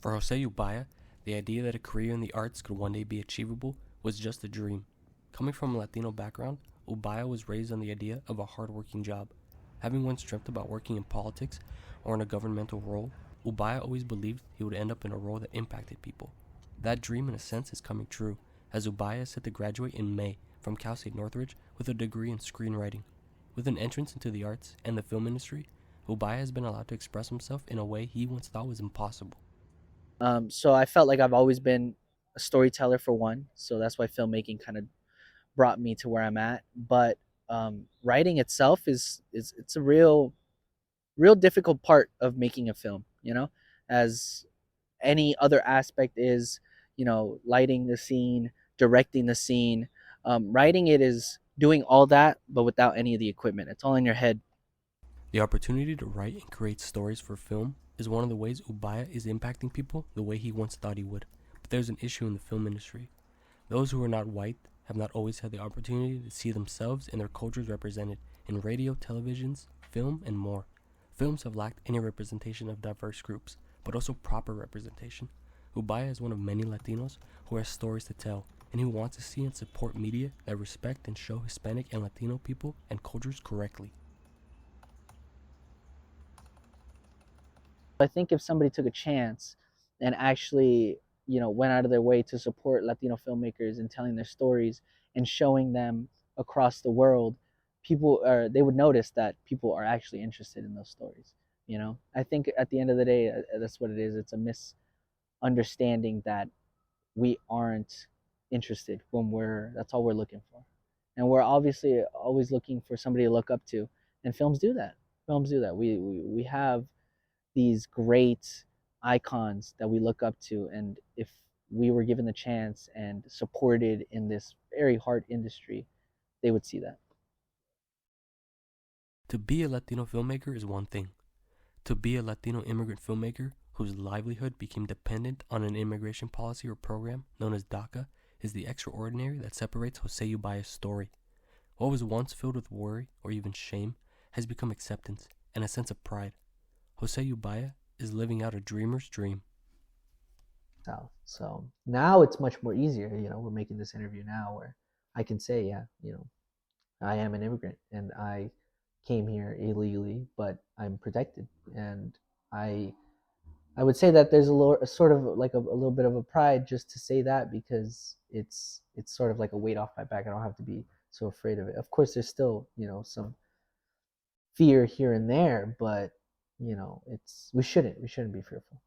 For Jose Ubaya, the idea that a career in the arts could one day be achievable was just a dream. Coming from a Latino background, Ubaya was raised on the idea of a hardworking job. Having once dreamt about working in politics or in a governmental role, Ubaya always believed he would end up in a role that impacted people. That dream, in a sense, is coming true, as Ubaya is set to graduate in May from Cal State Northridge with a degree in screenwriting. With an entrance into the arts and the film industry, Ubaya has been allowed to express himself in a way he once thought was impossible. So I felt like I've always been a storyteller for one. So that's why filmmaking kind of brought me to where I'm at. But writing itself is it's a real difficult part of making a film. As any other aspect is, lighting the scene, directing the scene. Writing it is doing all that, but without any of the equipment. It's all in your head. The opportunity to write and create stories for film is one of the ways Ubaya is impacting people the way he once thought he would. But there's an issue in the film industry. Those who are not white have not always had the opportunity to see themselves and their cultures represented in radio, televisions, film, and more. Films have lacked any representation of diverse groups, but also proper representation. Ubaya is one of many Latinos who has stories to tell and who wants to see and support media that respect and show Hispanic and Latino people and cultures correctly. I think if somebody took a chance and actually, went out of their way to support Latino filmmakers and telling their stories and showing them across the world, they would notice that people are actually interested in those stories. I think at the end of the day, that's what it is. It's a misunderstanding that we aren't interested when we're that's all we're looking for, and we're obviously always looking for somebody to look up to, and films do that. We have these great icons that we look up to, and if we were given the chance and supported in this very hard industry, they would see that. To be a Latino filmmaker is one thing. To be a Latino immigrant filmmaker whose livelihood became dependent on an immigration policy or program known as DACA is the extraordinary that separates Jose Ubaya's story. What was once filled with worry or even shame has become acceptance and a sense of pride. Jose Ubaya is living out a dreamer's dream. So now it's much more easier. We're making this interview now where I can say, yeah, I am an immigrant and I came here illegally, but I'm protected. And I I would say that there's a sort of like a little bit of a pride just to say that, because it's sort of like a weight off my back. I don't have to be so afraid of it. Of course, there's still some fear here and there, but it's we shouldn't be fearful.